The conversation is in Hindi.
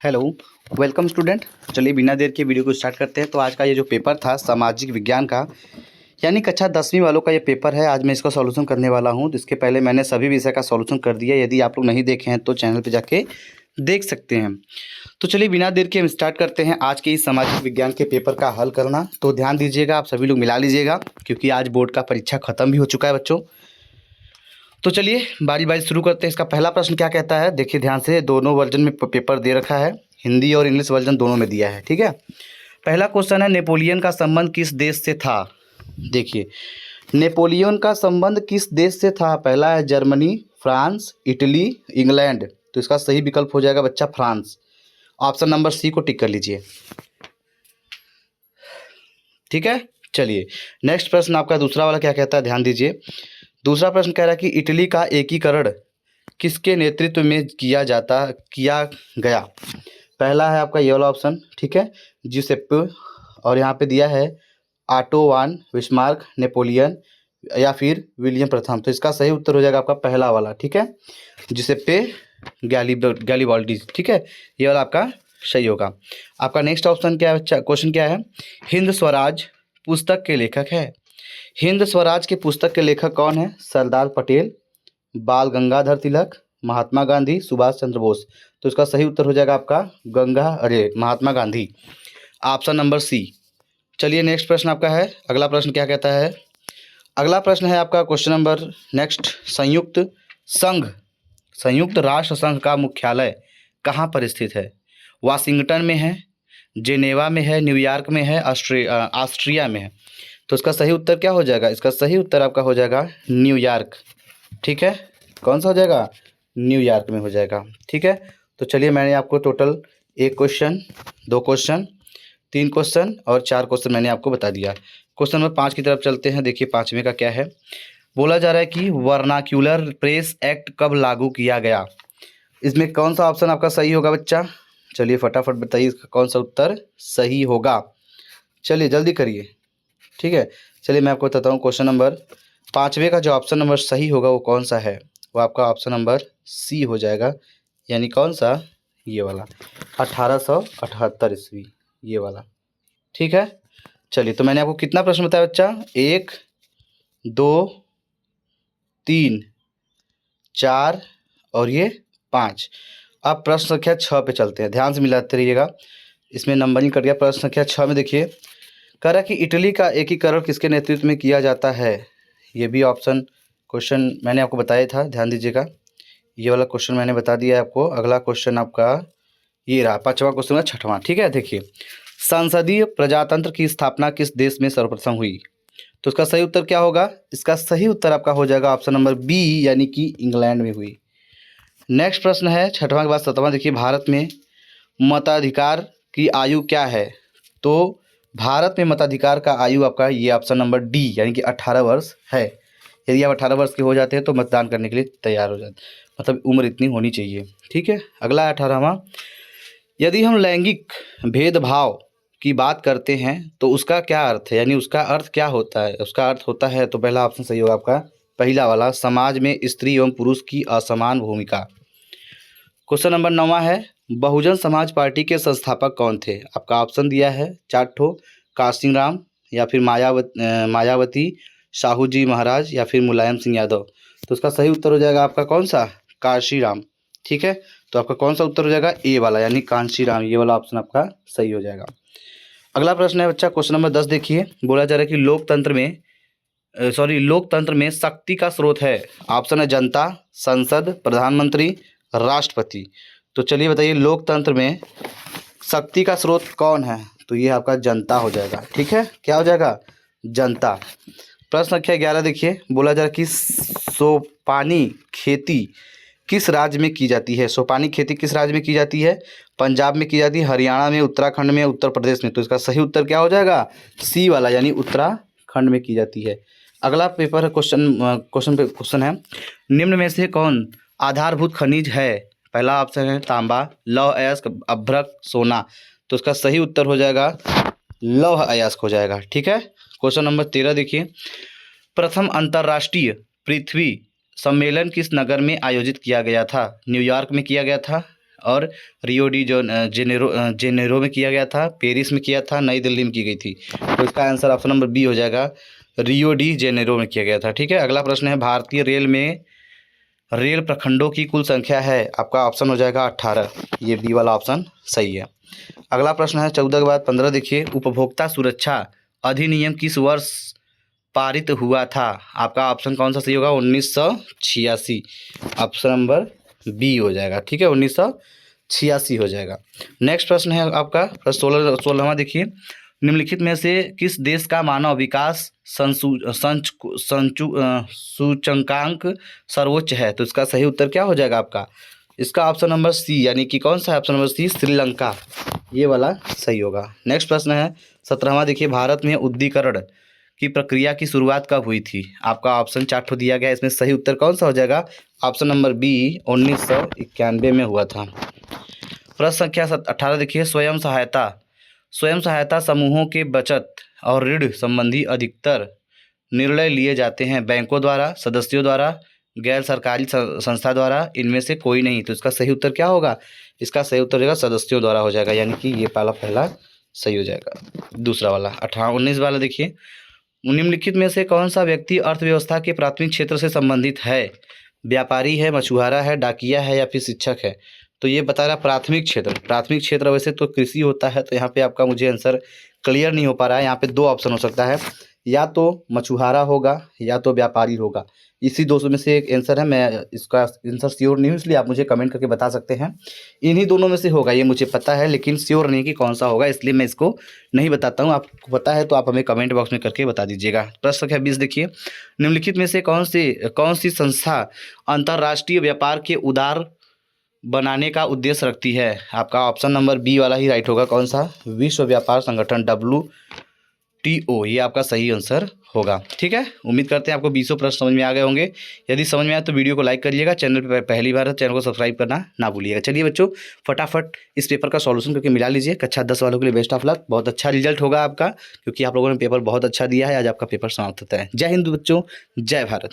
Hello, welcome student. चलिए बिना देर के वीडियो को स्टार्ट करते हैं। तो आज का ये जो पेपर था सामाजिक विज्ञान का, यानी कक्षा 10वीं वालों का ये पेपर है। आज मैं इसका सॉल्यूशन करने वाला हूँ। इसके पहले मैंने सभी विषय का सॉल्यूशन कर दिया। यदि आप लोग नहीं देखे हैं तो चैनल पे जाके देख सकते हैं। तो चलिए बिना देर के हम स्टार्ट करते हैं आज के इस सामाजिक विज्ञान के पेपर का हल करना। तो ध्यान दीजिएगा, आप सभी लोग मिला लीजिएगा क्योंकि आज बोर्ड का परीक्षा ख़त्म भी हो चुका है बच्चों। तो चलिए बारी बारी शुरू करते हैं। इसका पहला प्रश्न क्या कहता है, देखिए ध्यान से। दोनों वर्जन में पेपर दे रखा है, हिंदी और इंग्लिश वर्जन दोनों में दिया है, ठीक है। पहला क्वेश्चन है, नेपोलियन का संबंध किस देश से था। देखिए, नेपोलियन का संबंध किस देश से था। पहला है जर्मनी, फ्रांस, इटली, इंग्लैंड। तो इसका सही विकल्प हो जाएगा बच्चा फ्रांस। ऑप्शन नंबर सी को टिक कर लीजिए, ठीक है। चलिए नेक्स्ट प्रश्न आपका दूसरा वाला क्या कहता है, ध्यान दीजिए। दूसरा प्रश्न कह रहा है कि इटली का एकीकरण किसके नेतृत्व में किया गया। पहला है आपका ये वाला ऑप्शन, ठीक है, जिसेप्पे, और यहाँ पे दिया है ऑटो वान बिस्मार्क, नेपोलियन, या फिर विलियम प्रथम। तो इसका सही उत्तर हो जाएगा आपका पहला वाला, ठीक है, जिसेप्पे गैरिबाल्डी, ठीक है। ये वाला आपका सही होगा। आपका नेक्स्ट ऑप्शन क्या है, क्वेश्चन क्या है, हिंद स्वराज पुस्तक के लेखक है। हिंद स्वराज के पुस्तक के लेखक कौन है। सरदार पटेल, बाल गंगाधर तिलक, महात्मा गांधी, सुभाष चंद्र बोस। तो इसका सही उत्तर हो जाएगा आपका Mahatma Gandhi. Option number C. चलिए नेक्स्ट प्रश्न आपका है, अगला प्रश्न क्या कहता है। अगला प्रश्न है आपका क्वेश्चन नंबर नेक्स्ट, संयुक्त राष्ट्र संघ का मुख्यालय कहाँ पर स्थित है। वाशिंगटन में है, जेनेवा में है, न्यूयॉर्क में है, ऑस्ट्रिया में है। तो इसका सही उत्तर क्या हो जाएगा, इसका सही उत्तर आपका हो जाएगा न्यूयॉर्क, ठीक है। कौन सा हो जाएगा, न्यूयॉर्क में हो जाएगा, ठीक है। तो चलिए मैंने आपको टोटल 1 क्वेश्चन, 2 क्वेश्चन, 3 क्वेश्चन और 4 क्वेश्चन मैंने आपको बता दिया। क्वेश्चन नंबर 5 की तरफ चलते हैं। देखिए 5वें का क्या है, बोला जा रहा है कि वर्नाक्यूलर प्रेस एक्ट कब लागू किया गया। इसमें कौन सा ऑप्शन आपका सही होगा बच्चा। चलिए फटाफट बताइए इसका कौन सा उत्तर सही होगा। चलिए जल्दी करिए, ठीक है। चलिए मैं आपको बताता हूँ क्वेश्चन नंबर 5वें का जो ऑप्शन नंबर सही होगा वो कौन सा है, वो आपका ऑप्शन नंबर सी हो जाएगा। यानी कौन सा, ये वाला 1878 ईस्वी, ये वाला, ठीक है। चलिए तो मैंने आपको कितना प्रश्न बताया बच्चा, 1, 2, 3, 4 और ये 5। अब प्रश्न संख्या 6 पे चलते हैं, ध्यान से मिलाते रहिएगा। इसमें नंबरिंग कर दिया। प्रश्न संख्या 6 में देखिए, कह रहा है कि इटली का एकीकरण किसके नेतृत्व में किया जाता है। ये भी ऑप्शन क्वेश्चन मैंने आपको बताया था, ध्यान दीजिएगा। ये वाला क्वेश्चन मैंने बता दिया है आपको। अगला क्वेश्चन आपका ये रहा, 5वां क्वेश्चन है, 6वां, ठीक है। देखिए, संसदीय प्रजातंत्र की स्थापना किस देश में सर्वप्रथम हुई। तो इसका सही उत्तर क्या होगा, इसका सही उत्तर आपका हो जाएगा ऑप्शन नंबर बी, यानी कि इंग्लैंड में हुई। नेक्स्ट प्रश्न है 6वां के बाद 7वां। देखिए, भारत में मताधिकार की आयु क्या है। तो भारत में मताधिकार का आयु आपका ये ऑप्शन नंबर डी, यानी कि 18 वर्ष है। यदि आप 18 वर्ष के हो जाते हैं तो मतदान करने के लिए तैयार हो जाते, मतलब उम्र इतनी होनी चाहिए, ठीक है। अगला है 18वां, यदि हम लैंगिक भेदभाव की बात करते हैं तो उसका क्या अर्थ है, यानी उसका अर्थ क्या होता है। उसका अर्थ होता है, तो पहला ऑप्शन सही होगा आपका पहला वाला, समाज में स्त्री एवं पुरुष की असमान भूमिका। क्वेश्चन नंबर 9वां है, बहुजन समाज पार्टी के संस्थापक कौन थे। आपका ऑप्शन दिया है 4 ठो, काशीराम, या फिर मायावती, साहू जी महाराज, या फिर मुलायम सिंह यादव। तो उसका सही उत्तर हो जाएगा आपका कौन सा, काशीराम, ठीक है। तो आपका कौन सा उत्तर हो जाएगा, ए वाला, यानी कांशीराम, ये वाला ऑप्शन आपका सही हो जाएगा। अगला प्रश्न है बच्चा क्वेश्चन नंबर 10। देखिए, बोला जा रहा है कि लोकतंत्र में शक्ति का स्रोत है। ऑप्शन है जनता, संसद, प्रधानमंत्री, राष्ट्रपति। तो चलिए बताइए, लोकतंत्र में शक्ति का स्रोत कौन है। तो ये आपका जनता हो जाएगा, ठीक है। क्या हो जाएगा, जनता। प्रश्न संख्या 11 देखिए, बोला जा रहा है कि सोपानी खेती किस राज्य में की जाती है। सोपानी खेती किस राज्य में की जाती है। पंजाब में की जाती है, हरियाणा में, उत्तराखंड में, उत्तर प्रदेश में। तो इसका सही उत्तर क्या हो जाएगा, सी वाला, यानी उत्तराखंड में की जाती है। अगला पेपर है क्वेश्चन है, निम्न में से कौन आधारभूत खनिज है। पहला ऑप्शन है तांबा, लौह अयस्क, अभ्रक, सोना। तो इसका सही उत्तर हो जाएगा लौह अयस्क हो जाएगा, ठीक है। क्वेश्चन नंबर 13 देखिए, प्रथम अंतर्राष्ट्रीय पृथ्वी सम्मेलन किस नगर में आयोजित किया गया था। न्यूयॉर्क में किया गया था, और जेनेरो में किया गया था, पेरिस में किया था, नई दिल्ली में की गई थी। तो इसका आंसर ऑप्शन नंबर बी हो जाएगा, रियो डी जेनेरो में किया गया था। ठीक है, अगला प्रश्न है, भारतीय रेल में रेल प्रखंडों की कुल संख्या है, आपका ऑप्शन हो जाएगा 18। ये बी वाला ऑप्शन सही है। अगला प्रश्न है 14 के बाद 15, देखिए, उपभोक्ता सुरक्षा अधिनियम किस वर्ष पारित हुआ था? आपका ऑप्शन कौन सा सही होगा? 1986। ऑप्शन नंबर बी हो जाएगा। ठीक है, 1986 हो जाएगा। नेक्स्ट प्रश्न है आपका 16वां, देखिए, निम्नलिखित में से किस देश का मानव विकास सूचकांक सर्वोच्च है? तो इसका सही उत्तर क्या हो जाएगा आपका? इसका ऑप्शन नंबर सी, यानी कि कौन सा है ऑप्शन नंबर सी, श्रीलंका, ये वाला सही होगा। नेक्स्ट प्रश्न है 17वां, देखिए, भारत में उद्दीकरण की प्रक्रिया की शुरुआत कब हुई थी? आपका ऑप्शन चार्ट दिया गया है, इसमें सही उत्तर कौन सा हो जाएगा? ऑप्शन नंबर बी, 1991 में हुआ था। प्रश्न संख्या 18, देखिए, स्वयं सहायता समूहों के बचत और ऋण संबंधी अधिकतर निर्णय लिए जाते हैं बैंकों द्वारा, सदस्यों द्वारा, गैर सरकारी संस्था द्वारा, इनमें से कोई नहीं। तो इसका सही उत्तर क्या होगा? इसका सही उत्तर हो जाएगा सदस्यों द्वारा हो जाएगा, यानी कि ये पहला सही हो जाएगा। दूसरा वाला 19 वाला, देखिए, निम्नलिखित में से कौन सा व्यक्ति अर्थव्यवस्था के प्राथमिक क्षेत्र से संबंधित है? व्यापारी है, मछुआरा है, डाकिया है या फिर शिक्षक है? तो ये बता रहा प्राथमिक क्षेत्र वैसे तो कृषि होता है, तो यहाँ पे आपका मुझे आंसर क्लियर नहीं हो पा रहा है। यहाँ पे दो ऑप्शन हो सकता है, या तो मछुआरा होगा या तो व्यापारी होगा, इसी दो में से एक आंसर है। मैं इसका आंसर श्योर नहीं हूँ, इसलिए आप मुझे कमेंट करके बता सकते हैं। इन्हीं दोनों में से होगा, ये मुझे पता है, लेकिन श्योर नहीं कि कौन सा होगा, इसलिए मैं इसको नहीं बताता हूँ। आपको पता है तो आप हमें कमेंट बॉक्स में करके बता दीजिएगा। प्रश्न संख्या 20, देखिए, निम्नलिखित में से कौन सी संस्था अंतर्राष्ट्रीय व्यापार के उदार बनाने का उद्देश्य रखती है? आपका ऑप्शन नंबर बी वाला ही राइट होगा। कौन सा? विश्व व्यापार संगठन, WTO, ये आपका सही आंसर होगा। ठीक है, उम्मीद करते हैं आपको 20 प्रश्न समझ में आ गए होंगे। यदि समझ में आए तो वीडियो को लाइक करिएगा, चैनल पर पहली बार है चैनल को सब्सक्राइब करना ना भूलिएगा। चलिए बच्चों, फटाफट इस पेपर का सॉल्यूशन करके मिला लीजिए। कक्षा 10 वालों के लिए बेस्ट ऑफ लक, बहुत अच्छा रिजल्ट होगा आपका, क्योंकि आप लोगों ने पेपर बहुत अच्छा दिया है। आज आपका पेपर समाप्त होता है। जय हिंद बच्चों, जय भारत।